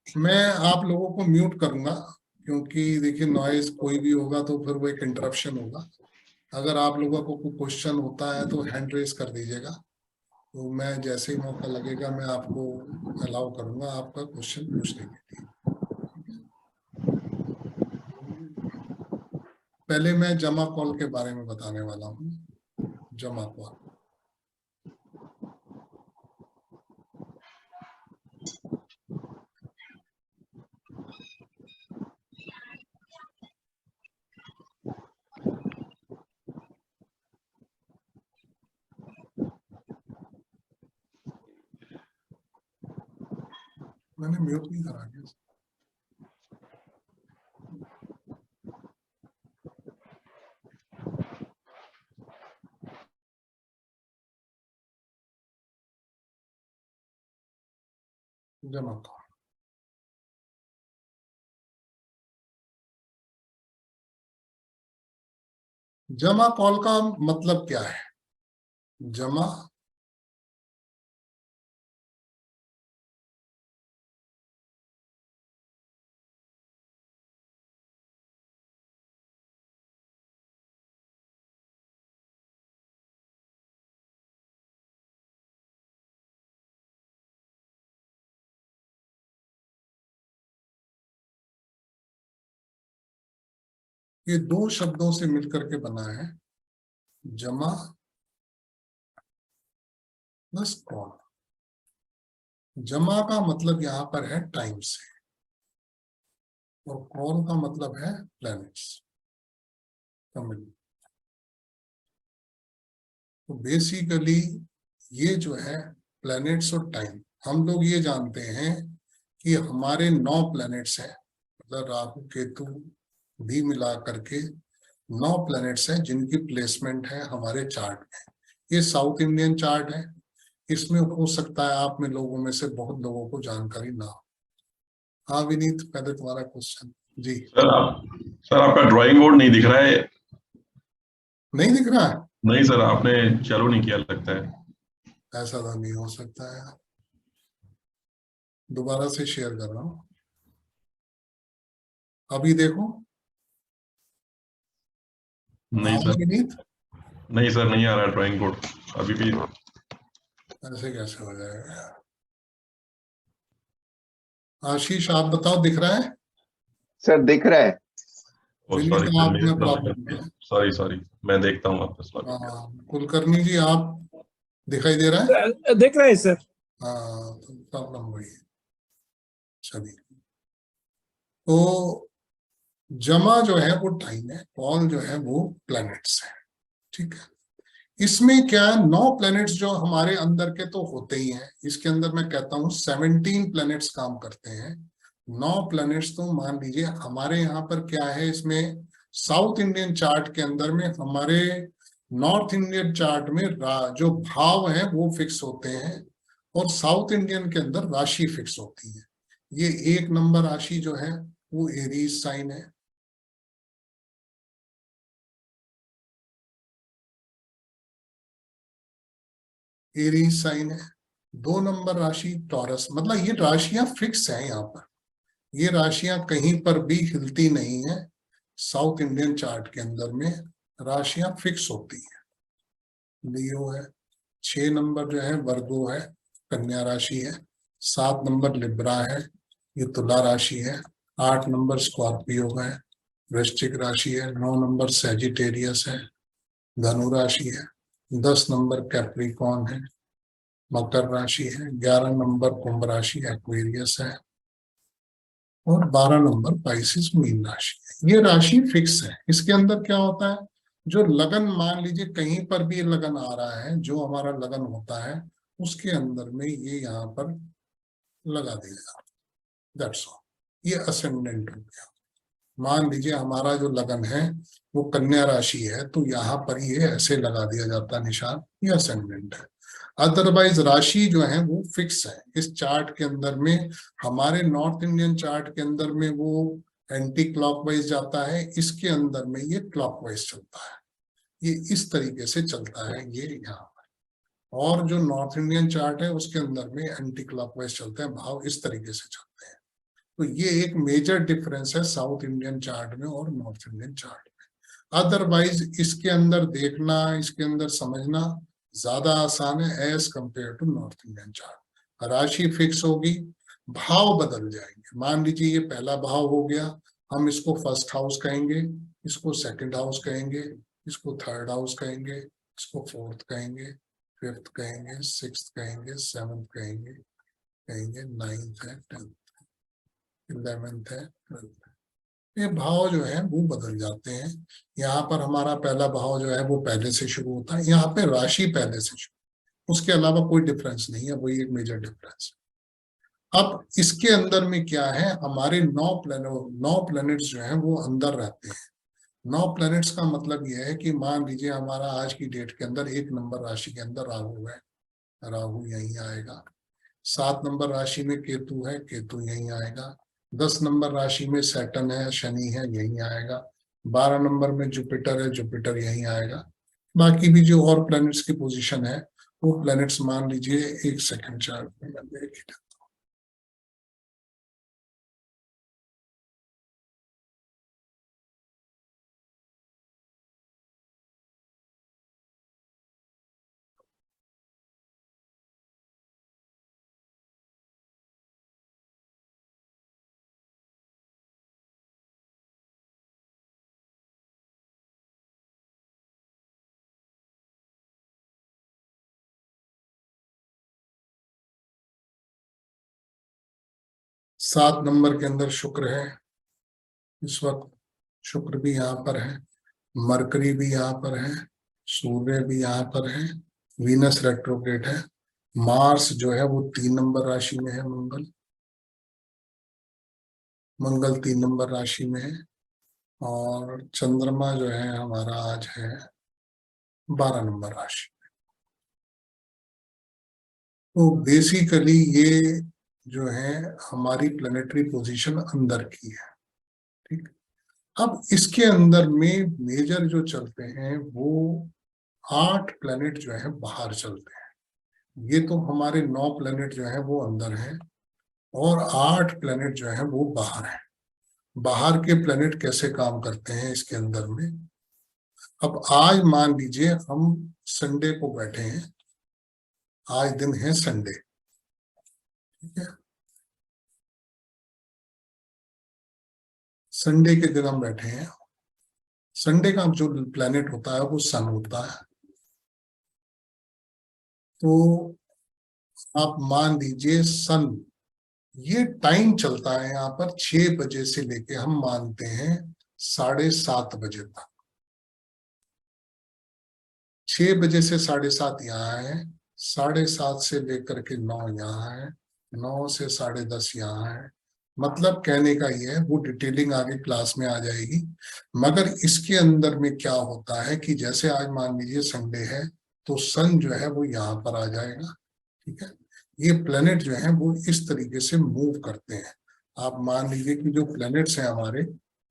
मैं आप लोगों को म्यूट करूंगा क्योंकि देखिए नॉइज कोई भी होगा तो फिर वो एक इंटरप्शन होगा। अगर आप लोगों को कोई क्वेश्चन होता है तो हैंड रेस कर दीजिएगा, तो मैं जैसे ही मौका लगेगा मैं आपको अलाउ करूंगा आपका क्वेश्चन पूछने के लिए। पहले मैं जमा कॉल के बारे में बताने वाला हूँ। जमा कॉल, मैंने म्यूट नहीं करा क्या? जमा कॉल, जमा कॉल का मतलब क्या है? जमा ये दो शब्दों से मिलकर के बना है, जमा प्लस कॉल। जमा का मतलब यहाँ पर है टाइम से और कॉल का मतलब है प्लैनेट्स। तो बेसिकली ये जो है प्लैनेट्स और टाइम, हम लोग ये जानते हैं कि हमारे 9 प्लैनेट्स हैं, मतलब राहु केतु भी मिला करके 9 प्लैनेट्स हैं जिनकी प्लेसमेंट है हमारे चार्ट में। ये साउथ इंडियन चार्ट है, इसमें हो सकता है आप में लोगों में से बहुत लोगों को जानकारी ना हो। हाँ विनीत, पहले तुम्हारा क्वेश्चन जी। सर आपका ड्राइंग बोर्ड नहीं दिख रहा है। नहीं दिख रहा है? नहीं सर, आपने चालू नहीं किया लगता है। ऐसा तो नहीं हो सकता है, दोबारा से शेयर कर रहा हूँ, अभी देखो। नहीं सर, विनीत नहीं सर, नहीं आ रहा ड्राइंग बोर्ड अभी भी। ऐसे कैसे हो जाएगा? आशीष आप बताओ, दिख रहा है? सर दिख रहा है। विनीत आप में प्रॉब्लम है। सॉरी सॉरी, मैं देखता हूँ आपका सवाल। हाँ कुलकर्णी जी, आप दिखाई दे रहा है? दिख रहा है सर। हाँ तो प्रॉब्लम वही है सभी। तो जमा जो है वो टाइम है, कॉल जो है वो प्लैनेट्स है, ठीक है। इसमें क्या है, 9 प्लैनेट्स जो हमारे अंदर के तो होते ही हैं, इसके अंदर मैं कहता हूं 17 प्लैनेट्स काम करते हैं। 9 प्लैनेट्स तो मान लीजिए हमारे यहाँ पर क्या है, इसमें साउथ इंडियन चार्ट के अंदर में, हमारे नॉर्थ इंडियन चार्ट में जो भाव है वो फिक्स होते हैं और साउथ इंडियन के अंदर राशि फिक्स होती है। ये 1 नंबर राशि जो है वो एरीज साइन है, एरीज साइन है। 2 नंबर राशि टॉरस, मतलब ये राशियां फिक्स है यहाँ पर, ये राशियां कहीं पर भी हिलती नहीं है। साउथ इंडियन चार्ट के अंदर में राशियां फिक्स होती है। लियो है, 6 नंबर जो है वर्गो है, कन्या राशि है। 7 नंबर लिब्रा है, ये तुला राशि है। 8 नंबर स्कॉर्पियो है, वृश्चिक राशि है। 9 नंबर सैजिटेरियस है, धनु राशि है। 10 नंबर कैप्रिकॉन है, मकर राशि है। 11 नंबर कुंभ राशि एक्वेरियस है और 12 नंबर पाइसिस मीन राशि है। ये राशि फिक्स है। इसके अंदर क्या होता है, जो लगन, मान लीजिए कहीं पर भी लगन आ रहा है, जो हमारा लगन होता है उसके अंदर में ये यहाँ पर लगा दिया जाता है, दैट्स ऑल। ये असेंडेंट हो गया। मान लीजिए हमारा जो लगन है वो कन्या राशि है, तो यहाँ पर ये ऐसे लगा दिया जाता है निशान, ये असेंडेंट है। अदरवाइज राशि जो है वो फिक्स है इस चार्ट के अंदर में। हमारे नॉर्थ इंडियन चार्ट के अंदर में वो एंटी क्लॉकवाइज जाता है, इसके अंदर में ये क्लॉकवाइज चलता है। ये इस तरीके से चलता है ये यहाँ पर। और जो नॉर्थ इंडियन चार्ट है उसके अंदर में एंटी क्लॉकवाइज चलते हैं, भाव इस तरीके से चलते हैं। तो ये एक मेजर डिफरेंस है साउथ इंडियन चार्ट में और नॉर्थ इंडियन चार्ट में। अदरवाइज इसके अंदर देखना, इसके अंदर समझना ज्यादा आसान है as compared to north Indian chart. राशि फिक्स होगी, भाव बदल जाएंगे। मान लीजिए ये पहला भाव हो गया, हम इसको फर्स्ट हाउस कहेंगे, इसको सेकंड हाउस कहेंगे, इसको थर्ड हाउस कहेंगे, इसको फोर्थ कहेंगे, फिफ्थ कहेंगे, सिक्स्थ कहेंगे, सेवंथ कहेंगे, नाइन्थ है, 11th है, 12th है। ये भाव जो है वो बदल जाते हैं। यहाँ पर हमारा पहला भाव जो है वो पहले से शुरू होता है, यहाँ पे राशि पहले से शुरू, उसके अलावा कोई डिफरेंस नहीं है, वही एक मेजर डिफरेंस है। अब इसके अंदर में क्या है, हमारे 9 प्लैनेट्स जो है वो अंदर रहते हैं। 9 प्लैनेट्स का मतलब यह है कि मान लीजिए हमारा आज की डेट के अंदर 1 नंबर राशि के अंदर राहु है, राहु यहीं आएगा। 7 नंबर राशि में केतु है, केतु यहीं आएगा। 10 नंबर राशि में सैटर्न है, शनि है, यहीं आएगा। 12 नंबर में जुपिटर है, जुपिटर यहीं आएगा। बाकी भी जो और प्लैनेट्स की पोजीशन है वो प्लैनेट्स मान लीजिए, एक सेकंड चार्ट में मैं देख ही लेता हूं। सात नंबर के अंदर शुक्र है इस वक्त, शुक्र भी यहाँ पर है, मरकरी भी यहाँ पर है, सूर्य भी यहाँ पर है, वीनस रेट्रोग्रेड है, मार्स जो है वो 3 नंबर राशि में है, मंगल 3 नंबर राशि में है, और चंद्रमा जो है हमारा आज है 12 नंबर राशि। तो बेसिकली ये जो है हमारी प्लेनेटरी पोजीशन अंदर की है, ठीक। अब इसके अंदर में मेजर जो चलते हैं वो 8 प्लेनेट जो है बाहर चलते हैं। ये तो हमारे 9 प्लेनेट जो है वो अंदर हैं और 8 प्लेनेट जो है वो बाहर हैं। बाहर के प्लेनेट कैसे काम करते हैं इसके अंदर में, अब आज मान लीजिए हम संडे को बैठे हैं, आज दिन है संडे, ठीक है। संडे के दिन हम बैठे हैं, संडे का जो प्लेनेट होता है वो सन होता है। तो आप मान लीजिए सन, ये टाइम चलता है यहाँ पर 6 बजे से लेके हम मानते हैं 7:30 बजे तक। 6 बजे से 7:30 यहाँ है, 7:30 से लेकर के 9 यहाँ है, 9 से 10:30 यहाँ है। मतलब कहने का ये है, वो डिटेलिंग आगे क्लास में आ जाएगी। मगर इसके अंदर में क्या होता है कि जैसे आज मान लीजिए संडे है तो सन जो है वो यहाँ पर आ जाएगा, ठीक है। ये प्लेनेट जो है वो इस तरीके से मूव करते हैं। आप मान लीजिए कि जो प्लेनेट्स हैं हमारे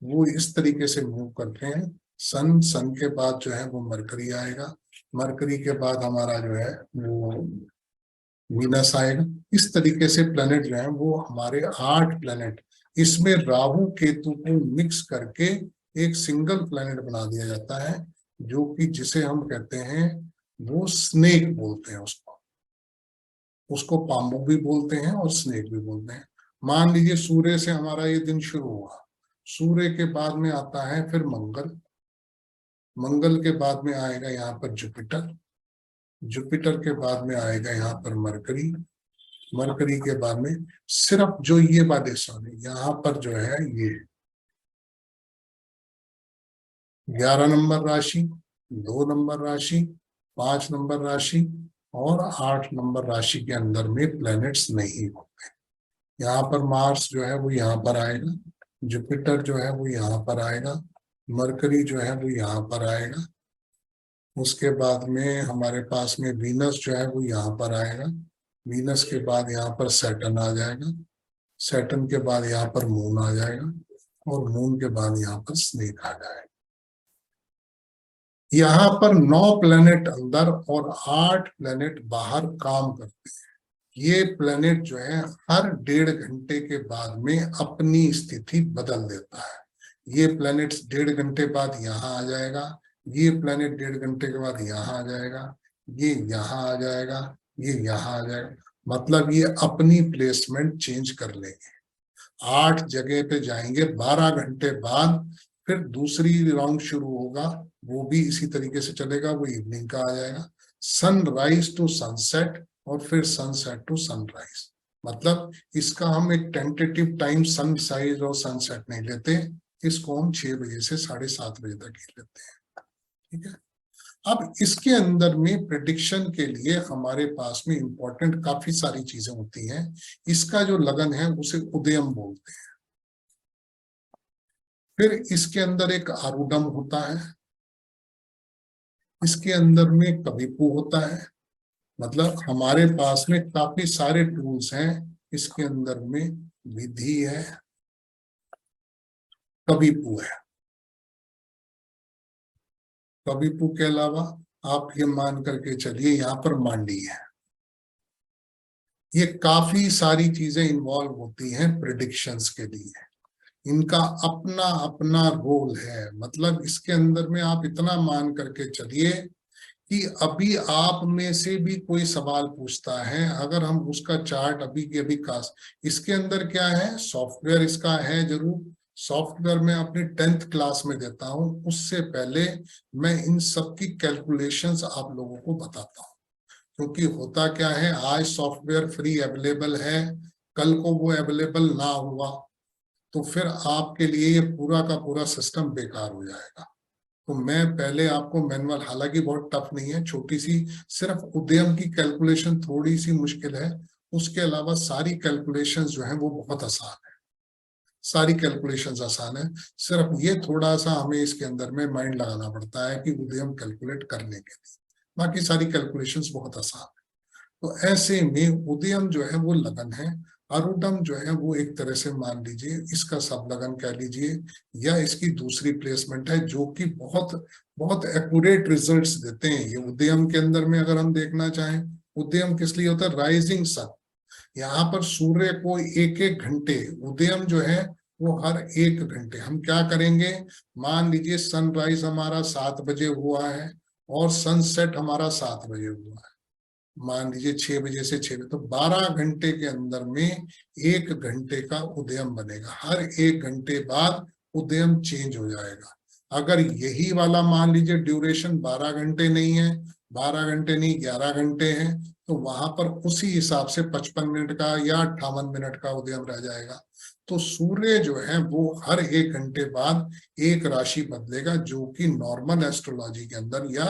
वो इस तरीके से मूव करते हैं। सन के बाद जो है वो मरकरी आएगा, मरकरी के बाद हमारा जो है वो वीनस आएगा। इस तरीके से प्लेनेट जो है वो हमारे 8 प्लेनेट, इसमें राहु केतु को मिक्स करके एक सिंगल प्लेनेट बना दिया जाता है, जो कि जिसे हम कहते हैं वो स्नेक बोलते हैं। उसको पाम्बू भी बोलते हैं और स्नेक भी बोलते हैं। मान लीजिए सूर्य से हमारा ये दिन शुरू हुआ, सूर्य के बाद में आता है फिर मंगल, मंगल के बाद में आएगा यहाँ पर जुपिटर, जुपिटर के बाद में आएगा यहाँ पर मरकरी, मरकरी के बाद में सिर्फ जो ये वाले सॉरी यहाँ पर जो है ये 11 नंबर राशि, 2 नंबर राशि, 5 नंबर राशि और 8 नंबर राशि के अंदर में प्लैनेट्स नहीं होते। यहाँ पर मार्स जो है वो यहाँ पर आएगा, जुपिटर जो है वो यहाँ पर आएगा, मरकरी जो है वो यहाँ पर आएगा। उसके बाद में हमारे पास में वीनस जो है वो यहाँ पर आएगा, वीनस के बाद यहाँ पर सैटर्न आ जाएगा, सैटर्न के बाद यहाँ पर मून आ जाएगा और मून के बाद यहाँ पर स्नेक आ जाएगा। यहाँ पर 9 प्लेनेट अंदर और 8 प्लेनेट बाहर काम करते हैं। ये प्लेनेट जो है हर 1.5 घंटे के बाद में अपनी स्थिति बदल देता है। ये प्लेनेट 1.5 घंटे बाद यहाँ आ जाएगा, ये प्लेनेट 1.5 घंटे के बाद यहाँ आ जाएगा, ये यहाँ आ जाएगा, ये यहाँ आ जाएगा। मतलब ये अपनी प्लेसमेंट चेंज कर लेंगे, 8 जगह पे जाएंगे। 12 घंटे बाद फिर दूसरी राउंड शुरू होगा, वो भी इसी तरीके से चलेगा, वो इवनिंग का आ जाएगा। सनराइज टू सनसेट और फिर सनसेट टू सनराइज। मतलब इसका हम एक टेंटेटिव टाइम सनसाइज और सनसेट नहीं लेते, इसको हम 6 बजे से 7:30 बजे तक ही लेते हैं। ठीक है। अब इसके अंदर में प्रेडिक्शन के लिए हमारे पास में इंपॉर्टेंट काफी सारी चीजें होती हैं। इसका जो लगन है उसे उदयम बोलते हैं। फिर इसके अंदर एक आरूढम होता है, इसके अंदर में कविपु होता है। मतलब हमारे पास में काफी सारे टूल्स हैं। इसके अंदर में विधि है, कविपु है। कविपु के अलावा आप ये मान करके चलिए यहाँ पर मांडी है। ये काफी सारी चीजें इन्वॉल्व होती हैं प्रेडिक्शंस के लिए। इनका अपना अपना रोल है। मतलब इसके अंदर में आप इतना मान करके चलिए कि अभी आप में से भी कोई सवाल पूछता है, अगर हम उसका चार्ट अभी के अभी इसके अंदर क्या है, सॉफ्टवेयर इसका है जरूर। सॉफ्टवेयर मैं अपनी 10th क्लास में देता हूं, उससे पहले मैं इन सब की कैलकुलेशंस आप लोगों को बताता हूं। क्योंकि होता क्या है, आज सॉफ्टवेयर फ्री अवेलेबल है, कल को वो अवेलेबल ना हुआ तो फिर आपके लिए ये पूरा का पूरा सिस्टम बेकार हो जाएगा। तो मैं पहले आपको मैनुअल, हालांकि बहुत टफ नहीं है, छोटी सी, सिर्फ उदयम की कैलकुलेशन थोड़ी सी मुश्किल है, उसके अलावा सारी कैलकुलेशंस जो है वो बहुत आसान है। सारी कैलकुलेशंस आसान है, सिर्फ ये थोड़ा सा हमें इसके अंदर में माइंड लगाना पड़ता है कि उदयम कैलकुलेट करने के लिए। बाकी सारी कैलकुलेशंस बहुत आसान है। तो ऐसे में उदयम जो है वो लगन है, आरूढम जो है वो एक तरह से मान लीजिए इसका सब लगन कह लीजिए, या इसकी दूसरी प्लेसमेंट है, जो कि बहुत बहुत एक्यूरेट रिजल्ट्स देते हैं। ये उदयम के अंदर में अगर हम देखना चाहें, उदयम किस लिए होता है, राइजिंग सन। यहाँ पर सूर्य को 1-1 घंटे, उदयम जो है वो हर 1 घंटे हम क्या करेंगे, मान लीजिए सनराइज हमारा 7 बजे हुआ है और सनसेट हमारा 7 बजे हुआ है, मान लीजिए 6 बजे से 6 बजे, तो 12 घंटे के अंदर में 1 घंटे का उदयम बनेगा। हर 1 घंटे बाद उदयम चेंज हो जाएगा। अगर यही वाला मान लीजिए ड्यूरेशन 12 घंटे नहीं है, 12 घंटे नहीं 11 घंटे हैं, तो वहां पर उसी हिसाब से 55 मिनट का या 58 मिनट का उदयम रह जाएगा। तो सूर्य जो है वो हर 1 घंटे बाद एक राशि बदलेगा, जो कि नॉर्मल एस्ट्रोलॉजी के अंदर या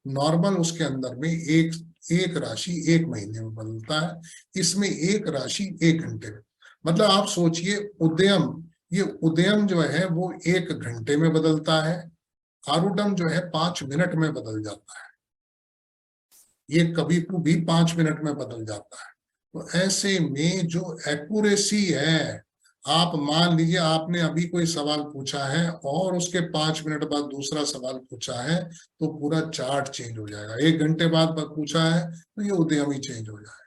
नॉर्मल उसके अंदर में एक राशि 1 महीने में बदलता है, इसमें एक राशि 1 घंटे में। मतलब आप सोचिए उदयम, ये उदयम जो है वो 1 घंटे में बदलता है, आरूढम जो है 5 मिनट में बदल जाता है, ये कविपु भी 5 मिनट में बदल जाता है। तो ऐसे में जो एक्यूरेसी है, आप मान लीजिए आपने अभी कोई सवाल पूछा है और उसके 5 मिनट बाद दूसरा सवाल पूछा है, तो पूरा चार्ट चेंज हो जाएगा। 1 घंटे बाद पूछा है तो ये उदयम ही चेंज हो जाएगा।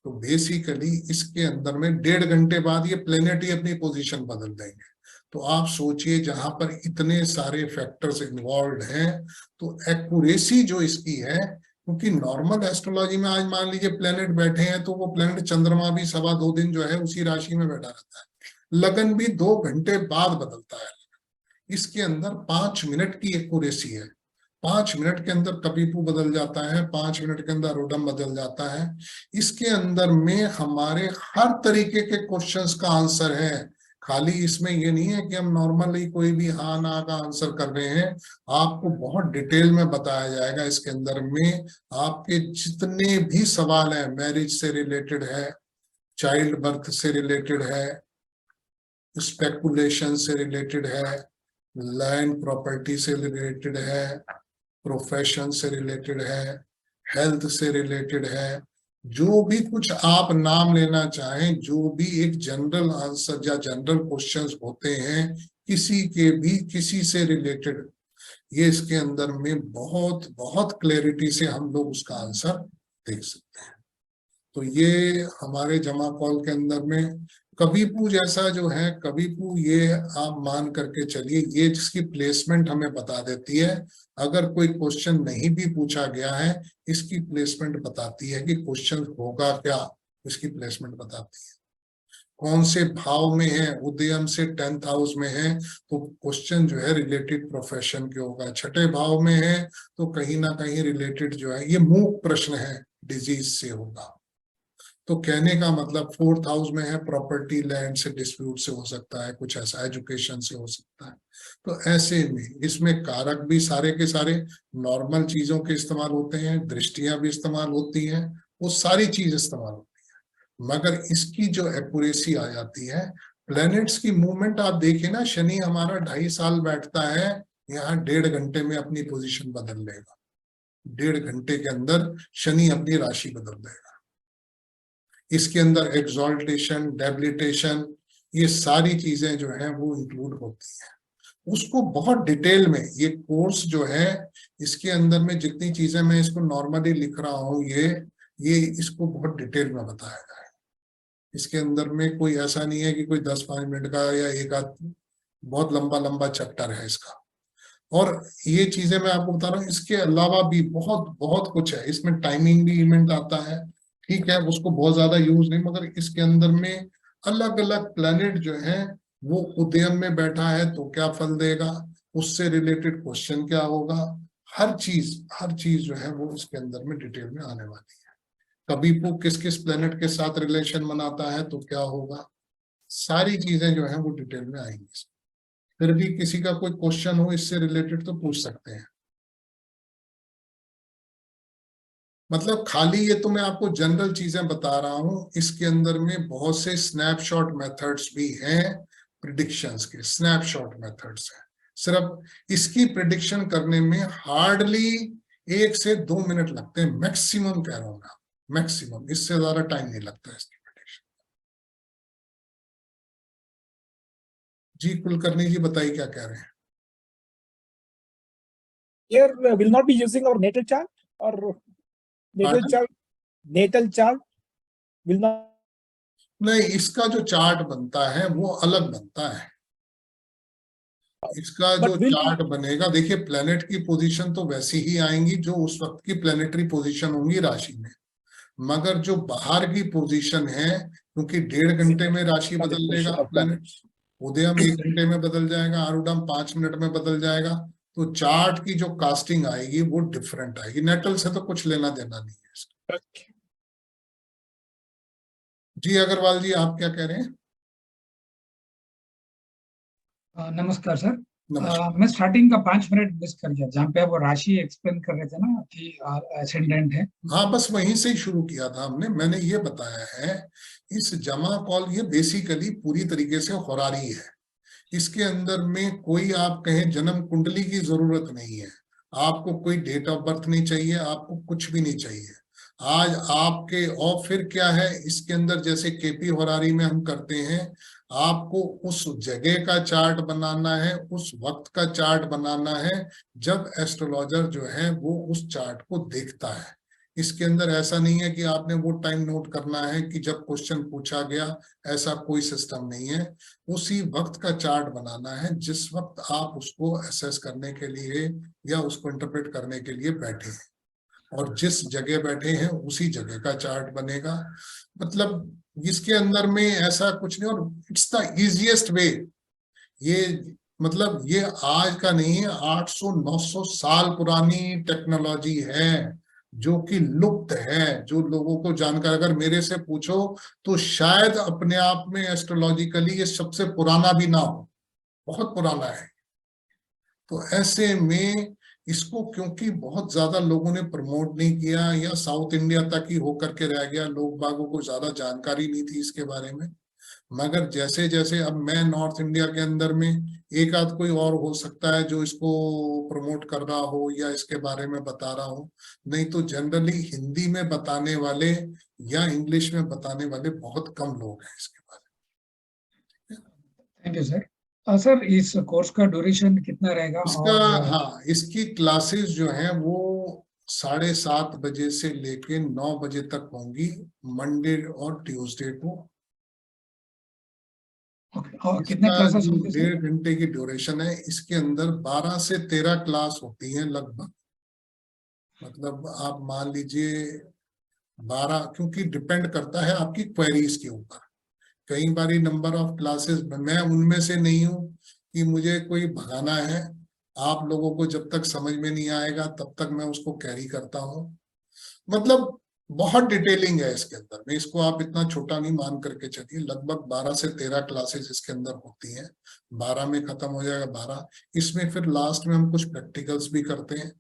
तो बेसिकली इसके अंदर में 1.5 घंटे बाद ये प्लेनेट ही अपनी पोजीशन बदल देंगे। तो आप सोचिए, जहां पर इतने सारे फैक्टर्स इन्वॉल्व हैं, तो एक्यूरेसी जो इसकी है, क्योंकि नॉर्मल एस्ट्रोलॉजी में आज मान लीजिए प्लेनेट बैठे हैं तो वो प्लेनेट चंद्रमा भी 2.25 दिन जो है उसी राशि में बैठा रहता है, लगन भी 2 घंटे बाद बदलता है। इसके अंदर 5 मिनट की एक्यूरेसी है, 5 मिनट के अंदर कविपु बदल जाता है, 5 मिनट के अंदर आरूढम बदल जाता है। इसके अंदर में हमारे हर तरीके के क्वेश्चंस का आंसर है। खाली इसमें ये नहीं है कि हम नॉर्मली कोई भी हाँ ना का आंसर कर रहे हैं, आपको बहुत डिटेल में बताया जाएगा। इसके अंदर में आपके जितने भी सवाल हैं, मैरिज से रिलेटेड है, चाइल्ड बर्थ से रिलेटेड है, स्पेकुलेशन से रिलेटेड है, लैंड प्रॉपर्टी से रिलेटेड है, प्रोफेशन से रिलेटेड है, हेल्थ से रिलेटेड है, जो भी कुछ आप नाम लेना चाहें, जो भी एक जनरल आंसर या जनरल क्वेश्चंस होते हैं किसी के भी किसी से रिलेटेड, ये इसके अंदर में बहुत बहुत क्लैरिटी से हम लोग उसका आंसर देख सकते हैं। तो ये हमारे जमा कॉल के अंदर में कबीपू जैसा जो है, कबीपू ये आप मान करके चलिए, ये जिसकी प्लेसमेंट हमें बता देती है। अगर कोई क्वेश्चन नहीं भी पूछा गया है, इसकी प्लेसमेंट बताती है कि क्वेश्चन होगा क्या, इसकी प्लेसमेंट बताती है। कौन से भाव में है, उदयम से 10th हाउस में है तो क्वेश्चन जो है रिलेटेड प्रोफेशन के होगा। छठे भाव में है तो कहीं ना कहीं रिलेटेड जो है, ये मूक प्रश्न है, डिजीज से होगा। तो कहने का मतलब 4th हाउस में है, प्रॉपर्टी लैंड से डिस्प्यूट से हो सकता है, कुछ ऐसा एजुकेशन से हो सकता है। तो ऐसे में इसमें कारक भी सारे के सारे नॉर्मल चीजों के इस्तेमाल होते हैं, दृष्टियां भी इस्तेमाल होती हैं, वो सारी चीज इस्तेमाल होती है। मगर इसकी जो एक्यूरेसी आ जाती है, प्लैनेट्स की मूवमेंट आप देखिए ना, शनि हमारा 2.5 साल बैठता है यहाँ, 1.5 घंटे में अपनी पोजीशन बदल लेगा। 1.5 घंटे के अंदर शनि अपनी राशि बदल देगा। इसके अंदर एक्सॉल्टेशन, डेबिलिटेशन, ये सारी चीजें जो हैं वो इंक्लूड होती हैं। उसको बहुत डिटेल में ये कोर्स जो है, इसके अंदर में जितनी चीजें मैं इसको नॉर्मली लिख रहा हूँ, ये इसको बहुत डिटेल में बताया गया है। इसके अंदर में कोई ऐसा नहीं है कि कोई 10-5 मिनट का या एक आध बहुत लंबा लंबा चैप्टर है इसका। और ये चीजें मैं आपको बता रहा हूँ, इसके अलावा भी बहुत बहुत कुछ है इसमें। टाइमिंग भी इवेंट आता है, ठीक है, उसको बहुत ज्यादा यूज नहीं, मगर इसके अंदर में अलग अलग प्लैनेट जो है वो उदयम में बैठा है तो क्या फल देगा, उससे रिलेटेड क्वेश्चन क्या होगा, हर चीज जो है वो इसके अंदर में डिटेल में आने वाली है। कभी वो किस किस प्लैनेट के साथ रिलेशन बनाता है तो क्या होगा, सारी चीजें जो है वो डिटेल में आएंगी। फिर भी किसी का कोई क्वेश्चन हो इससे रिलेटेड तो पूछ सकते हैं। मतलब खाली ये तो मैं आपको जनरल चीजें बता रहा हूं, इसके अंदर में बहुत से स्नैपशॉट मेथड्स भी हैं, प्रिडिक्शंस के स्नैपशॉट मेथड्स हैं। सिर्फ इसकी प्रिडिक्शन करने में हार्डली 1 से 2 मिनट लगते हैं, मैक्सिमम कह रहा हूं मैं, मैक्सिमम, इससे ज्यादा टाइम नहीं लगता है इसकी प्रिडिक्शन। जी कुलकर्णी जी बताइए क्या कह रहे हैं। Here will not be using our natal chart, or natal Pardon? chart will not. नहीं, इसका जो चार्ट बनता है वो अलग बनता है। इसका जो चार्ट बनेगा, देखिए प्लेनेट की पोजीशन तो वैसी ही आएंगी जो उस वक्त की प्लेनेटरी पोजीशन होंगी राशि में, मगर जो बाहर की पोजीशन है, क्योंकि 1.5 घंटे में राशि बदल लेगा प्लेनेट, उदयम 1 घंटे में बदल जाएगा, आरूढम 5 मिनट में बदल जाएगा, तो चार्ट की जो कास्टिंग आएगी वो डिफरेंट आएगी। नेटल से तो कुछ लेना देना नहीं है इसका। जी अग्रवाल जी आप क्या कह रहे हैं। नमस्कार सर। नमस्कार। मैं स्टार्टिंग का 5 मिनट मिस कर गया, जहाँ पे आप वो राशि एक्सप्लेन कर रहे थे ना कि एसेंडेंट है। हाँ, बस वहीं से ही शुरू किया था हमने। मैंने ये बताया है, इस जमा कॉल ये बेसिकली पूरी तरीके से होरारी है। इसके अंदर में कोई आप कहें जन्म कुंडली की जरूरत नहीं है, आपको कोई डेट ऑफ बर्थ नहीं चाहिए, आपको कुछ भी नहीं चाहिए। आज आपके, और फिर क्या है इसके अंदर, जैसे केपी होरारी में हम करते हैं, आपको उस जगह का चार्ट बनाना है, उस वक्त का चार्ट बनाना है जब एस्ट्रोलॉजर जो है वो उस चार्ट को देखता है। इसके अंदर ऐसा नहीं है कि आपने वो टाइम नोट करना है कि जब क्वेश्चन पूछा गया, ऐसा कोई सिस्टम नहीं है। उसी वक्त का चार्ट बनाना है जिस वक्त आप उसको असेस करने के लिए या उसको इंटरप्रेट करने के लिए बैठे हैं, और जिस जगह बैठे हैं उसी जगह का चार्ट बनेगा। मतलब इसके अंदर में ऐसा कुछ नहीं, और इट्स द इजीएस्ट वे। ये मतलब ये आज का नहीं है, 800-900 साल पुरानी टेक्नोलॉजी है जो कि लुप्त है, जो लोगों को जानकर, अगर मेरे से पूछो तो शायद अपने आप में एस्ट्रोलॉजिकली ये सबसे पुराना भी ना हो, बहुत पुराना है। तो ऐसे में इसको क्योंकि बहुत ज्यादा लोगों ने प्रमोट नहीं किया, या साउथ इंडिया तक ही होकर के रह गया, लोग बागों को ज्यादा जानकारी नहीं थी इसके बारे में। मगर जैसे जैसे अब मैं नॉर्थ इंडिया के अंदर में, एक आध कोई और हो सकता है जो इसको प्रमोट कर रहा हो या इसके बारे में बता रहा हो, नहीं तो जनरली हिंदी में बताने वाले या इंग्लिश में बताने वाले बहुत कम लोग हैं इसके बारे में। Thank you sir. सर इस कोर्स का ड्यूरेशन कितना रहेगा? इसका, हाँ, इसकी क्लासेस जो हैं वो 7:30 बजे से लेके 9 बजे तक होंगी, मंडे और ट्यूसडे को। ओके, और कितने इसका क्लासेस जो होंगे सर? 1.5 घंटे की ड्यूरेशन है, इसके अंदर 12 से 13 क्लास होती हैं लगभग। मतलब आप मान लीजिए 12, क्योंकि डिपेंड करता है आपकी क्वेरीज के ऊपर। कई बारी नंबर ऑफ क्लासेस, मैं उनमें से नहीं हूं कि मुझे कोई भगाना है। आप लोगों को जब तक समझ में नहीं आएगा तब तक मैं उसको कैरी करता हूं। मतलब बहुत डिटेलिंग है इसके अंदर में, इसको आप इतना छोटा नहीं मान करके चलिए। लगभग 12 से 13 क्लासेस इसके अंदर होती हैं। 12 में खत्म हो जाएगा 12। इसमें फिर लास्ट में हम कुछ प्रैक्टिकल्स भी करते हैं।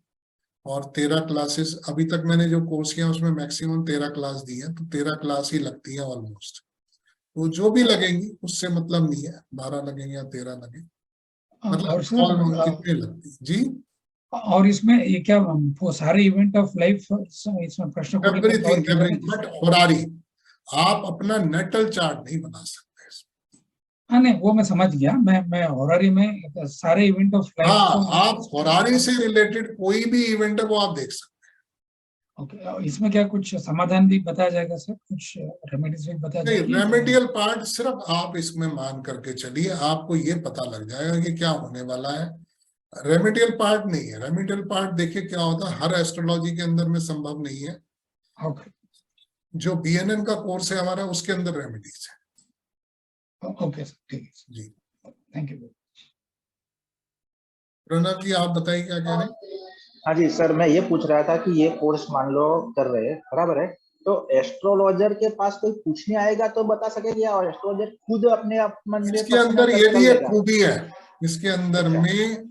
और 13 क्लासेस अभी तक मैंने जो कोर्स किया उसमें मैक्सिमम 13 क्लास दी है, तो 13 क्लास ही लगती है ऑलमोस्ट। तो जो भी लगेंगी उससे मतलब नहीं है, 12 लगेंगे या 13 लगे, और मतलब सर कितने लगती जी। और इसमें ये क्या वो सारे इवेंट ऑफ लाइफ इसमें प्रश्न को कवर एवरीथिंग किया जाएगा? बट होरारी, आप अपना नेटल चार्ट नहीं बना सकते। हाँ नहीं, वो मैं समझ गया। मैं हॉररी में सारे इवेंट ऑफ लाइफ हाँ, आप होरारी से रिलेटेड कोई भी इवेंट है वो आप देख सकते ओके, इसमें क्या कुछ समाधान भी बताया जाएगा सर? कुछ रेमेडीज भी बताया हैं। नहीं, जाएगी? रेमेडियल पार्ट सिर्फ आप इसमें मान करके चलिए, आपको ये पता लग जाएगा कि क्या होने वाला है। रेमेडियल पार्ट नहीं है। रेमेडियल पार्ट देखिए क्या होता है, हर एस्ट्रोलॉजी के अंदर में संभव नहीं है। ओके जो BNN का कोर्स है हमारा, उसके अंदर रेमेडीज है। ओके सर, ठीक है जी, थैंक यू। प्रणव जी आप बताइए क्या कह रहे हैं। हाँ जी सर, मैं ये पूछ रहा था कि ये कोर्स मान लो कर रहे हैं, बराबर है, तो एस्ट्रोलॉजर के पास कोई पूछने आएगा तो बता सकेगा, और एस्ट्रोलॉजर खुद अपने आप मन में इसके पर्सनल अंदर ये कर भी एक लेगा? खूबी है। इसके अंदर अच्छा। में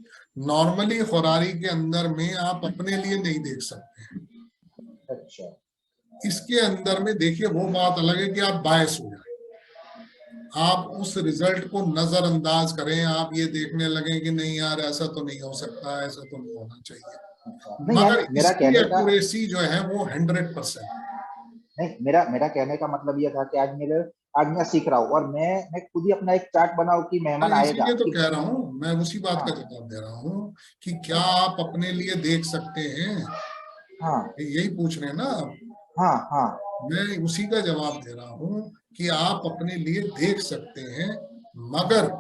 नॉर्मली होरारी के अंदर में आप अपने लिए नहीं देख सकते। अच्छा। इसके अंदर में देखिए वो बात अलग है कि आप बायस हो जाए, आप उस रिजल्ट को नजरअंदाज करें, आप ये देखने लगे कि नहीं यार ऐसा तो नहीं हो सकता, ऐसा तो नहीं होना चाहिए। नहीं मगर यानी मेरा इसकी कहने का एक्यूरेसी जो है वो 100%। नहीं, मेरा कहने का मतलब ये था कि आज मैं सीख रहा हूँ और मैं खुद ही अपना एक चार्ट बनाऊं कि मेहमान आएगा इसीलिए तो कि कह रहा हूँ, मैं उसी बात का हाँ जवाब दे रहा हूँ कि क्या आप अपने लिए देख सकते हैं, हाँ यही पूछ रहे हैं ना आप। हाँ हाँ। मैं उसी का जवाब दे रहा हूँ कि आप अपने लिए देख सकते हैं, मगर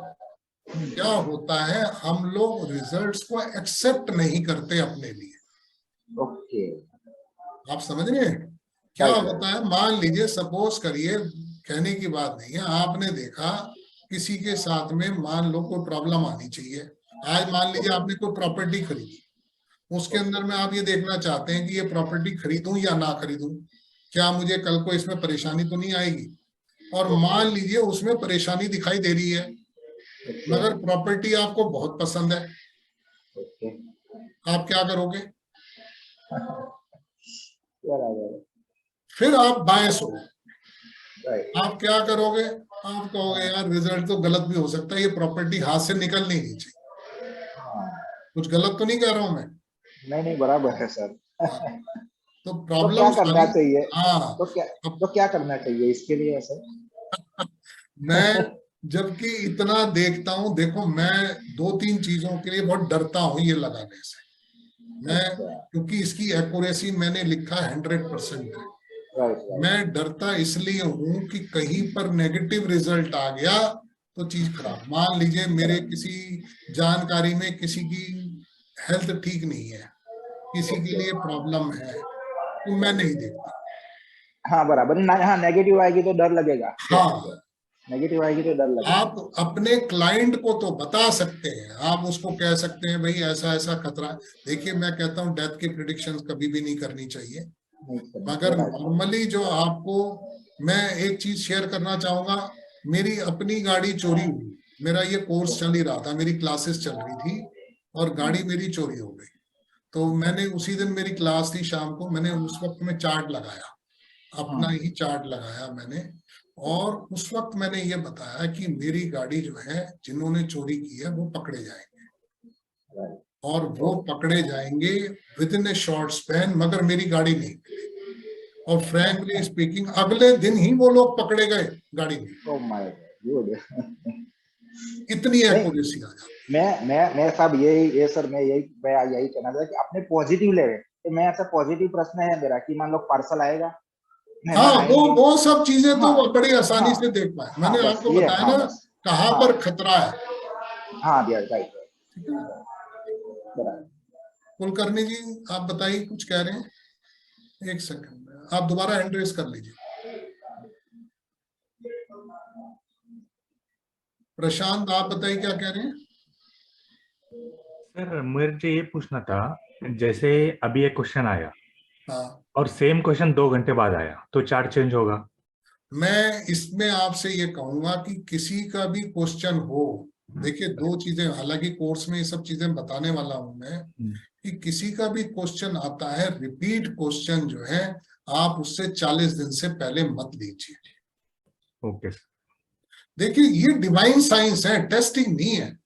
क्या होता है हम लोग रिजल्ट्स को एक्सेप्ट नहीं करते अपने लिए। ओके। आप समझ रहे हैं क्या राइट होता है। मान लीजिए, सपोज करिए, कहने की बात नहीं है, आपने देखा किसी के साथ में मान लो कोई प्रॉब्लम आनी चाहिए। आज मान लीजिए आपने कोई प्रॉपर्टी खरीदी, उसके अंदर में आप ये देखना चाहते हैं कि ये प्रॉपर्टी खरीदूं या ना खरीदूं, क्या मुझे कल को इसमें परेशानी तो नहीं आएगी। और मान लीजिए उसमें परेशानी दिखाई दे रही है, मगर प्रॉपर्टी आपको बहुत पसंद है, ओके। आप क्या करोगे। बराबर। फिर आप बायस हो, राइट। आप क्या करोगे, आप कहोगे यार रिजल्ट तो गलत भी हो सकता है, ये प्रॉपर्टी हाथ से निकलनी नहीं चाहिए। हाँ। कुछ गलत तो नहीं कह रहा हूं मैं। नहीं बराबर है सर। हाँ, तो तो प्रॉब्लम क्या करना सारी, चाहिए? हाँ। तो क्या करना चाहिए इसके लिए सर? मैं जबकि इतना देखता हूं, देखो मैं 2-3 चीजों के लिए बहुत डरता हूं ये लगाने से। मैं, अच्छा। क्योंकि इसकी एक्यूरेसी मैंने लिखा 100% है। Right right. मैं डरता इसलिए हूं कि कहीं पर नेगेटिव रिजल्ट आ गया तो चीज खराब। मान लीजिए मेरे किसी जानकारी में किसी की हेल्थ ठीक नहीं है, किसी के लिए प्रॉब्लम है, तो मैं नहीं देखता। हाँ बराबर ना, हाँ नेगेटिव आएगी तो डर लगेगा। हाँ, नेगेटिव आएगी तो डर लगेगा। आप अपने क्लाइंट को तो बता सकते हैं, आप उसको कह सकते हैं भाई ऐसा ऐसा खतरा। देखिए मैं कहता हूँ डेथ की प्रिडिक्शंस कभी भी नहीं करनी चाहिए, मगर नॉर्मली जो आपको, मैं एक चीज शेयर करना चाहूंगा। मेरी अपनी गाड़ी चोरी हुई, मेरा ये कोर्स चल ही रहा था, मेरी क्लासेस चल रही थी और गाड़ी मेरी चोरी हो गई। तो मैंने उसी दिन, मेरी क्लास थी शाम को, मैंने उस वक्त में चार्ट लगाया, अपना ही चार्ट लगाया मैंने। और उस वक्त मैंने ये बताया कि मेरी गाड़ी जो है, जिन्होंने चोरी की है वो पकड़े जाएंगे, और वो पकड़े जाएंगे with in A short span, मगर मेरी गाड़ी नहीं मिली। और फ्रैंकली स्पीकिंग अगले दिन ही वो लोग पकड़े गए गाड़ी में। Oh my God. इतनी एक्यूरेसी आ जाती मैं साहब यही ये सर मैं यही कहना था कि अपने पॉजिटिव ले रहे, तो मैं ऐसा पॉजिटिव प्रश्न है मेरा कि मान लो पार्सल आएगा, हाँ, मेहमान आएंगे। वो सब चीजें तो हाँ, बड़ी आसानी हाँ, से देख पाए। हाँ, मैंने बस आपको ये, बताया हाँ, ना बस, कहाँ हाँ, पर खतरा है। हाँ भैया, राइट, ठीक है, बराबर। कुलकर्णी जी आप बताइए, कुछ कह रहे हैं? एक सेकंड, आप दोबारा हैंड रेस कर लीजिए। प्रशांत आप बताइए क्या कह रहे हैं? सर मुझे ये पूछना था, जैसे अभी एक क्वेश्चन आया हाँ, और सेम क्वेश्चन 2 घंटे बाद आया तो चार्ट चेंज होगा? मैं इसमें आपसे ये कहूंगा कि किसी का भी क्वेश्चन हो, देखिए दो चीजें, हालांकि कोर्स में ये सब चीजें बताने वाला हूं मैं, कि किसी का भी क्वेश्चन आता है, रिपीट क्वेश्चन जो है आप उससे 40 दिन से पहले मत लीजिए। Okay sir. देखिए ये डिवाइन साइंस है, टेस्टिंग नहीं है।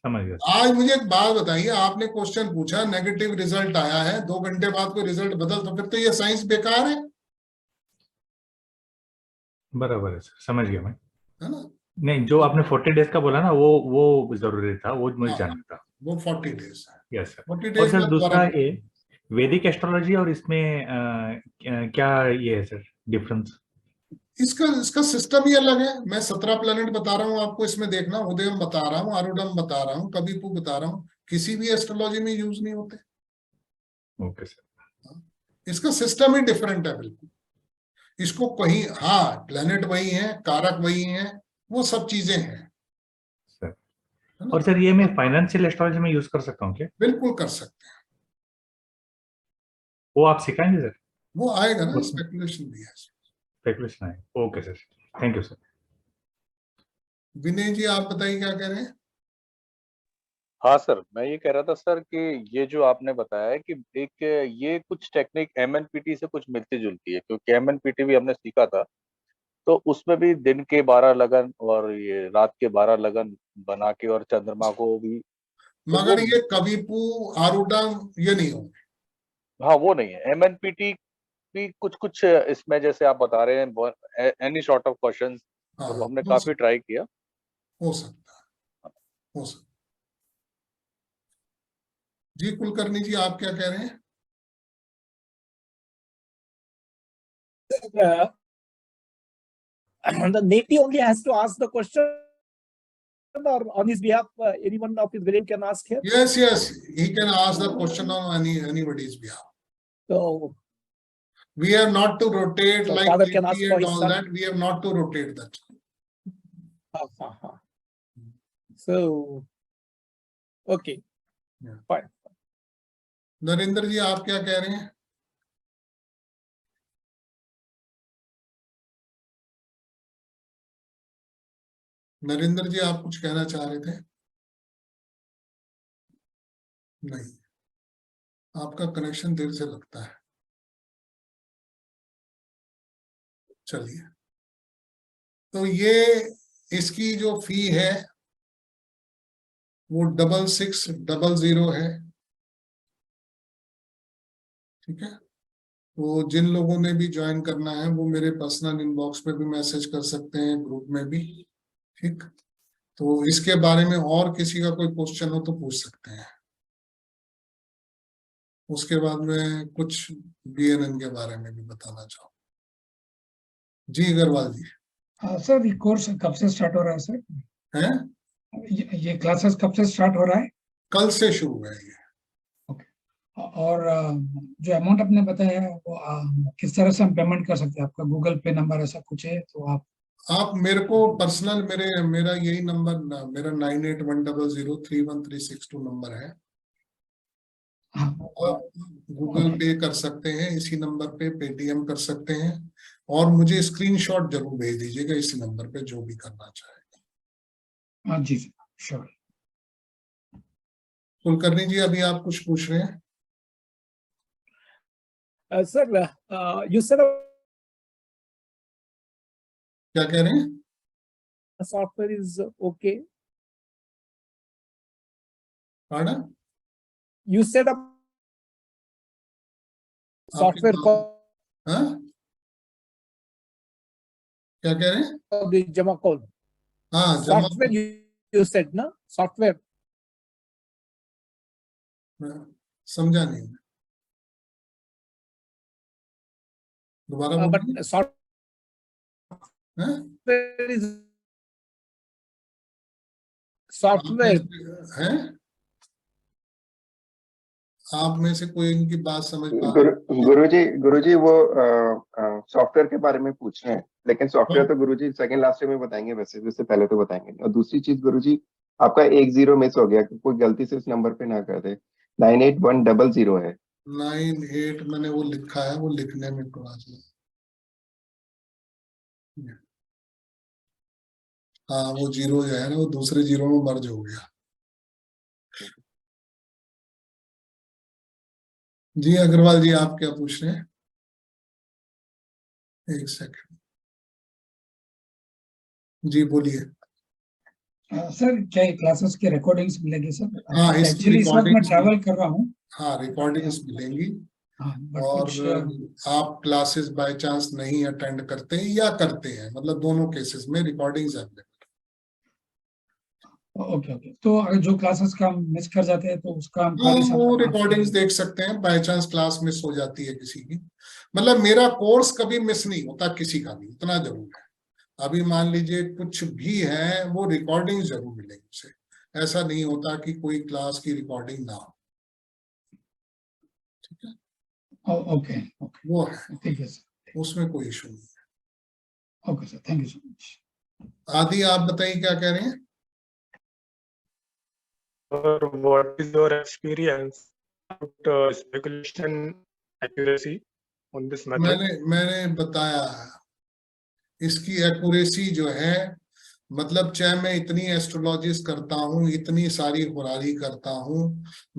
समझ गया। आज मुझे एक बात बताइए, आपने क्वेश्चन पूछा, नेगेटिव रिजल्ट आया है, 2 घंटे बाद कोई रिजल्ट बदल, तो फिर तो ये साइंस बेकार है बराबर है सर, समझ गया मैं। है ना? नहीं, जो आपने 40 डेज का बोला ना, वो जरूरी था, वो मुझे हाँ, जानना था। वो 40 डेज है। Yes sir. 40 और डेज सर में दूसरा दोबारा, ये वैदिक एस्ट्रोलॉजी और इसमें क्या ये है सर डिफरेंस? इसका इसका सिस्टम ही अलग है। मैं 17 प्लेनेट बता रहा हूँ आपको, इसमें देखना, उदयम बता रहा हूँ, आरुडम बता रहा हूँ, कविपु बता रहा हूँ, किसी भी एस्ट्रोलॉजी में यूज नहीं होते। Okay sir. इसका सिस्टम ही डिफरेंट है बिल्कुल। इसको कहीं, हाँ प्लेनेट वही है, कारक वही है, वो सब चीजें हैं, सर है और ना? सर ये मैं फाइनेंशियल एस्ट्रोलॉजी में यूज कर सकता हूँ क्या? बिल्कुल कर सकते हैं, वो आप सिखाएंगे सर? वो आएगा ना, उसमें स्पेकुलेशन भी है। स्पेकुलेशन है। Okay sir, thank you sir. Vinay ji आप बताइए क्या कह रहे हैं? हाँ सर, मैं ये कह रहा था सर कि ये जो आपने बताया है कि एक ये कुछ टेक्निक एमएनपीटी से कुछ मिलती जुलती है, क्योंकि एमएनपीटी भी हमने सीखा था, तो उसमें भी दिन के 12 लगन और ये रात के 12 लगन बना के और चंद्रमा को भी, तो वो, मगर ये कविपु आरुडम ये नहीं होंगे। हाँ वो नहीं है। एमएनपीटी भी कुछ कुछ इसमें जैसे आप बता रहे हैं एनी सॉर्ट ऑफ क्वेश्चंस, हाँ, तो हमने काफी ट्राई किया। हो सकता है, हो सकता है। जी कुलकर्णी जी आप क्या कह रहे हैं? The native only has to ask the question, or on his behalf, anyone of his village can ask here. Yes, he can ask the question on anybody's behalf. So We have not to rotate So like father can ask KT for and his all son. that. We have not to rotate that. So okay, Yeah. fine. Narendra जी आप क्या कह रहे हैं? नरेंद्र जी आप कुछ कहना चाह रहे थे? नहीं, आपका कनेक्शन देर से लगता है। चलिए, तो ये इसकी जो फी है वो 6600 है। ठीक है, तो जिन लोगों ने भी ज्वाइन करना है वो मेरे पर्सनल इनबॉक्स पे भी मैसेज कर सकते हैं, ग्रुप में भी। ठीक, तो इसके बारे में और किसी का कोई क्वेश्चन हो तो पूछ सकते हैं। उसके बाद में कुछ बीएनएन के बारे में भी बताना चाहूँ। जी अग्रवाल जी। सर ये कोर्स कब से स्टार्ट हो रहा है सर? हैं? ये क्लासेस कब से स्टार्ट हो रहा है? कल से शुरू है ये। और जो अमाउंट आपने बताया है वो किस तरह से हम पेमेंट कर सकते हैं? आपका गूगल पे नंबर ऐसा कुछ है तो आप मेरे को पर्सनल मेरा यही नंबर, मेरा 9810031362 नंबर है। आप गूगल पे कर सकते हैं, इसी नंबर पे पेटीएम कर सकते हैं, और मुझे स्क्रीनशॉट जरूर भेज दीजिएगा इसी नंबर पे जो भी करना चाहेगा। हाँ जी श्योर। कुलकर्णी जी अभी आप कुछ पूछ रहे हैं? Sir, you said क्या कह रहे हैं? software is okay. Pardon? You said a software हाँ, क्या कह रहे हैं? called the Jama call. हाँ, Software you said, na? Software. मैं समझा नहीं मैं। दोबारा but बोलिए। हैं? software हैं? आप में से कोई इनकी बात समझ पा गुरुजी वो सॉफ्टवेयर के बारे में पूछ रहे हैं, लेकिन सॉफ्टवेयर तो गुरुजी सेकंड लास्ट में बताएंगे, वैसे भी उससे पहले तो बताएंगे नहीं। और दूसरी चीज गुरुजी, आपका 10 मिस हो गया, कोई गलती से इस नंबर पे ना कर दे, 98100 है। 98 मैंने वो लिखा है, वो लिखने में थोड़ा सा, हाँ वो जीरो जो है ना वो दूसरे जीरो में मर्ज हो गया। जी अग्रवाल जी, आप क्या पूछ रहे हैं? एक सेकंड जी, बोलिए। सर क्या क्लासेस की रिकॉर्डिंग्स मिलेगी सर? हाँ, इसकी एक्चुअली इस वक्त मैं recordings ट्रैवल कर रहा हूँ। हाँ, रिकॉर्डिंग्स मिलेंगी। हाँ, बट और कुछ आप क्लासेस बाय चांस नहीं अटेंड करते हैं या करते हैं, मतलब दोनों केसेस में रिकॉर्डिंग्स अवेलेबल। ओके ओके, तो अगर जो क्लासेस का हम मिस कर जाते हैं तो उसका हम हाँ, कॉल वो रिकॉर्डिंग्स देख सकते हैं, बाय चांस क्लास मिस हो जाती है किसी की। मतलब मेरा कोर्स कभी मिस नहीं होता किसी का भी, इतना जरूर है। अभी मान लीजिए कुछ भी है, वो रिकॉर्डिंग जरूर मिलेगी उसे। ऐसा नहीं होता कि कोई क्लास की रिकॉर्डिंग ना हो। ठीक है, ओके ओके, वो है, ठीक है सर, उसमें कोई इशू नहीं है। Okay sir, thank you so much. आदि आप बताइए क्या कह रहे हैं? Or what is your experience about speculation accuracy on this method? मैंने बताया है, इसकी एक्यूरेसी जो है, मतलब चाहे मैं इतनी एस्ट्रोलॉजीज करता हूँ, इतनी सारी हुरारी करता हूँ,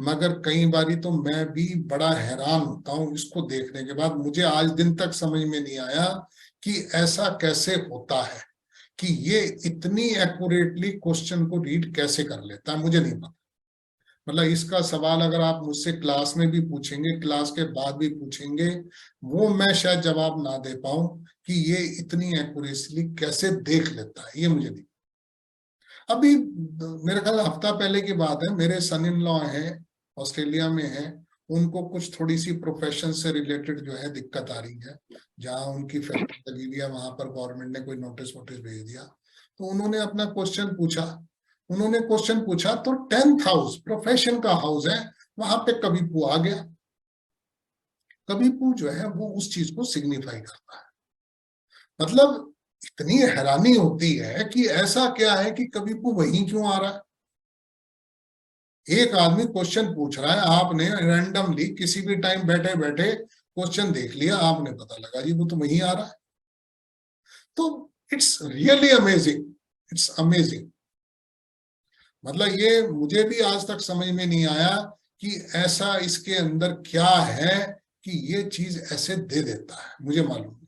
मगर कई बारी तो मैं भी बड़ा हैरान होता हूँ इसको देखने के बाद। मुझे आज दिन तक समझ में नहीं आया कि ऐसा कैसे होता है कि ये इतनी एक्यूरेटली क्वेश्चन को रीड कैसे कर लेता है, मुझे नहीं पता। मतलब इसका सवाल अगर आप मुझसे क्लास में भी पूछेंगे, क्लास के बाद भी पूछेंगे, वो मैं शायद जवाब ना दे पाऊं कि ये इतनी एक्यूरेटली कैसे देख लेता है, ये मुझे नहीं। अभी मेरे ख्याल हफ्ता पहले की बात है, मेरे सन इन लॉ हैं, ऑस्ट्रेलिया में हैं, उनको कुछ थोड़ी सी प्रोफेशन से रिलेटेड जो है दिक्कत आ रही है। जहां उनकी फैक्ट्री लगी हुई है वहां पर गवर्नमेंट ने कोई नोटिस वोटिस भेज दिया, तो उन्होंने अपना क्वेश्चन पूछा तो 10th हाउस प्रोफेशन का हाउस है, वहां पे कबीपू आ गया। कबीपू जो है वो उस चीज को सिग्निफाई करता है। मतलब इतनी हैरानी होती है कि ऐसा क्या है कि कबीपू वहीं क्यों आ रहा है। एक आदमी क्वेश्चन पूछ रहा है, आपने रैंडमली किसी भी टाइम बैठे बैठे क्वेश्चन देख लिया, आपने पता लगा जी वो तो वहीं आ रहा है। तो it's really amazing, it's amazing. मतलब ये मुझे भी आज तक समझ में नहीं आया कि ऐसा इसके अंदर क्या है कि ये चीज ऐसे दे देता है, मुझे मालूम नहीं।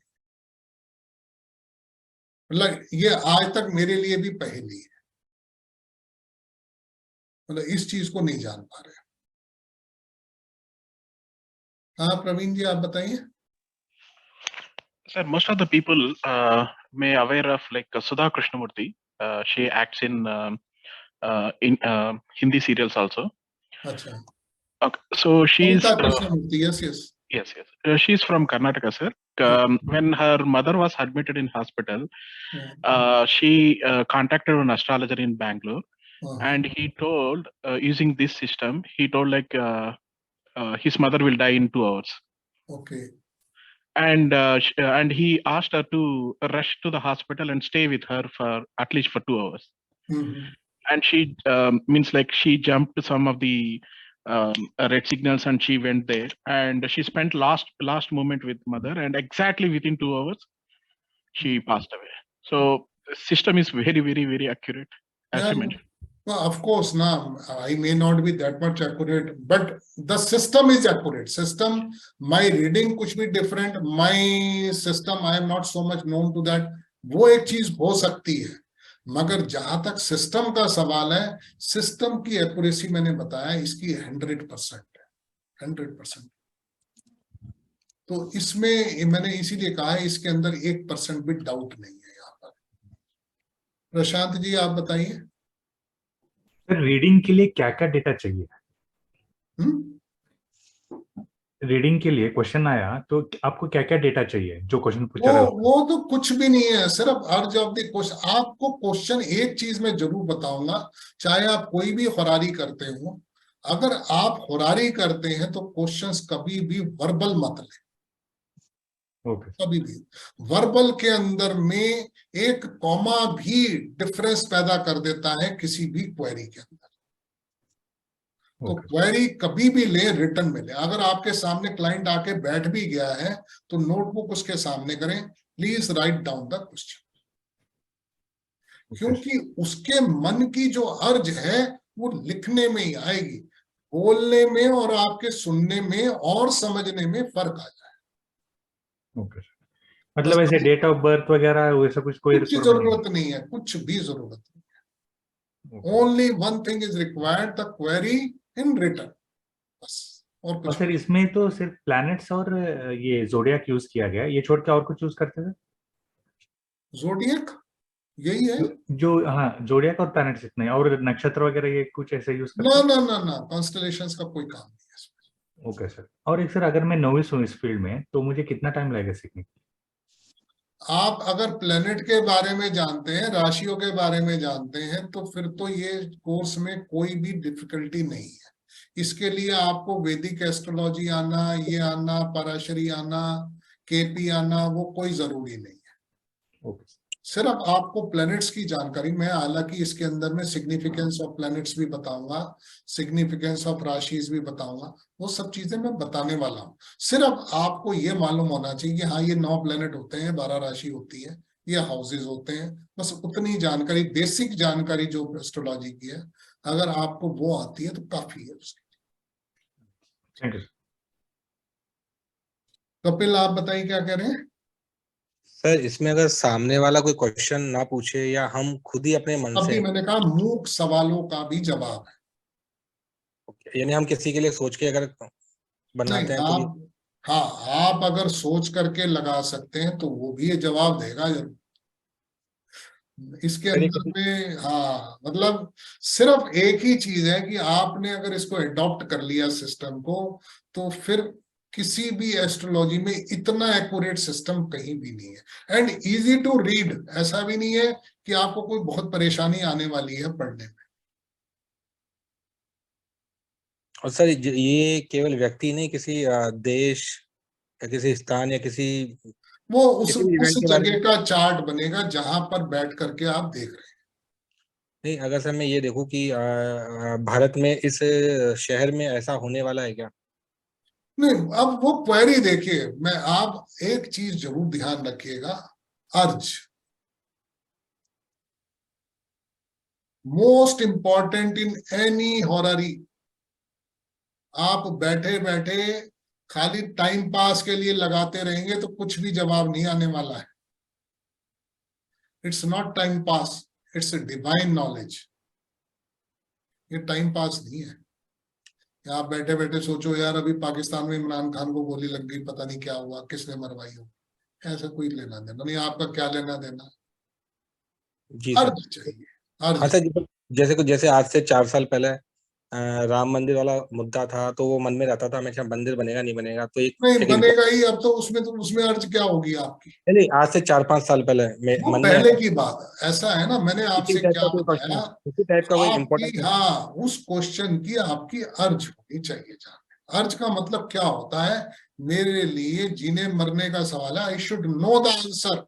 मतलब ये आज तक मेरे लिए भी पहेली है, मतलब इस चीज को नहीं जान पा रहे। हाँ प्रवीण जी, आप बताइए। Sir, most of the people may aware of like Sudha Krishnamurti. She acts in Hindi serials also. अच्छा, Okay, so she's Sudha Krishnamurti, yes, yes. yes, yes. She's from Karnataka, sir. When her mother was admitted in hospital, she contacted an astrologer in Bangalore, and he told, using this system, he told like his mother will die in 2 hours. Okay. And he asked her to rush to the hospital and stay with her for at least for 2 hours. And she means like she jumped to some of the red signals and she went there and she spent last moment with mother, and exactly within 2 hours she passed away. So the system is very, very, very accurate, as you mentioned. Well, of course, now I may not be that much accurate, but the system is accurate. System, my reading कुछ भी different, my system, I am not so much known to that. वो एक चीज हो सकती है, मगर जहां तक सिस्टम का सवाल है, सिस्टम की एक्यूरेसी मैंने बताया इसकी 100% है, 100%। तो इसमें मैंने इसीलिए कहा है इसके अंदर 1% भी डाउट नहीं है यहाँ पर। प्रशांत जी, आप बताइए। रीडिंग के लिए क्या क्या डेटा चाहिए? रीडिंग के लिए क्वेश्चन आया तो आपको क्या क्या डेटा चाहिए जो क्वेश्चन पूछा रहे हो? वो तो कुछ भी नहीं है, सिर्फ अर्ज ऑफ द क्वेश्चन। आपको क्वेश्चन एक चीज मैं जरूर बताऊंगा, चाहे आप कोई भी खुरारी करते हो, अगर आप खुरारी करते हैं तो क्वेश्चंस कभी भी वर्बल मत लें। कभी भी वर्बल के अंदर में एक कॉमा भी डिफरेंस पैदा कर देता है किसी भी क्वेरी के अंदर। तो क्वेरी कभी भी ले, रिटर्न में ले। अगर आपके सामने क्लाइंट आके बैठ भी गया है तो नोटबुक उसके सामने करें, please write down the question, क्योंकि उसके मन की जो अर्ज है वो लिखने में ही आएगी, बोलने में और आपके सुनने में और समझने में फर्क आ जाए। ओके, मतलब ऐसे डेट ऑफ बर्थ वगैरह वैसा कुछ कोई जरूरत नहीं है, कुछ भी जरूरत नहीं है। Only one thing is required, the query in return, बस। और सर इसमें तो सिर्फ प्लैनेट्स और ये जोडियाक यूज किया गया, ये छोड़ के और कुछ यूज करते थे? जोडियक यही है जो, हाँ, जोडियक और प्लैनेट्स इतने, और नक्षत्र वगैरह ये कुछ ऐसे यूज करते हैं? ना, कॉन्स्टलेशंस का कोई काम नहीं है इसमें। Okay sir. और एक सर, अगर मैं नोविस हूँ इस फील्ड में तो मुझे कितना टाइम लगेगा सीखने? आप अगर प्लेनेट के बारे में जानते हैं, राशियों के बारे में जानते हैं, तो फिर तो ये कोर्स में कोई भी डिफिकल्टी नहीं है। इसके लिए आपको वैदिक एस्ट्रोलॉजी आना, ये आना, पराशरी आना, केपी आना, वो कोई जरूरी नहीं है। सिर्फ आपको प्लैनेट्स की जानकारी, मैं हालांकि इसके अंदर में सिग्निफिकेंस ऑफ प्लैनेट्स भी बताऊंगा, सिग्निफिकेंस ऑफ राशिज भी बताऊंगा, वो सब चीजें मैं बताने वाला हूँ। सिर्फ आपको ये मालूम होना चाहिए कि हाँ, ये 9 प्लैनेट होते हैं, 12 राशि होती है, ये हाउसेज होते हैं, बस उतनी जानकारी, बेसिक जानकारी जो एस्ट्रोलॉजी की है, अगर आपको वो आती है तो काफी है उसकी। थैंक यू कपिल, आप बताइए क्या कह रहे हैं? सर इसमें अगर सामने वाला कोई क्वेश्चन ना पूछे या हम खुद ही अपने मन से, मैंने कहा मूक सवालों का भी जवाब है, यानी हम किसी के लिए सोच के अगर बनाते हैं तो हाँ, आप अगर सोच करके लगा सकते हैं तो वो भी ये जवाब देगा जरूर। इसके अंदर में हाँ, मतलब सिर्फ एक ही चीज है कि आपने अगर इसको अडॉप्ट कर लिया सिस्टम को, तो फिर किसी भी एस्ट्रोलॉजी में इतना एक्यूरेट सिस्टम कहीं भी नहीं है। एंड इजी टू रीड, ऐसा भी नहीं है कि आपको कोई बहुत परेशानी आने वाली है पढ़ने में। और सर ये केवल व्यक्ति नहीं, किसी देश या किसी स्थान या किसी वो उस जगह का चार्ट बनेगा जहां पर बैठ करके आप देख रहे हैं। नहीं, अगर सर मैं ये देखूं कि भारत में इस शहर में ऐसा होने वाला है क्या? नहीं, अब वो क्वेरी देखिए, मैं आप एक चीज जरूर ध्यान रखिएगा, अर्ज most important in any horary. आप बैठे बैठे खाली टाइम पास के लिए लगाते रहेंगे तो कुछ भी जवाब नहीं आने वाला है। It's not time pass, it's divine knowledge. ये टाइम पास नहीं है। आप बैठे बैठे सोचो यार, अभी पाकिस्तान में इमरान खान को गोली लग गई, पता नहीं क्या हुआ, किसने मरवाई हो, ऐसा कोई लेना देना नहीं। आपका क्या लेना देना? जी अर्ज चाहिए, अर्ज। हाँ सर, जैसे आज से 4 साल पहले राम मंदिर वाला मुद्दा था, तो वो मन में रहता था हमेशा, मंदिर बनेगा नहीं बनेगा, तो एक नहीं बनेगा ही। अब तो उसमें अर्ज क्या होगी आपकी? नहीं, आज से 4-5 साल पहले मन पहले की बात है। ऐसा है ना, मैंने आपसे क्या बताया, आपकी हाँ, उस क्वेश्चन की आपकी अर्ज होनी चाहिए। जान, अर्ज का मतलब क्या होता है? मेरे लिए जीने मरने का सवाल है, I should know the answer,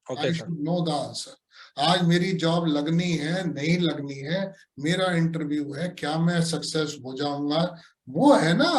I should know the answer. आज मेरी जॉब लगनी है नहीं लगनी है, मेरा इंटरव्यू है, क्या मैं सक्सेस हो जाऊंगा, वो है ना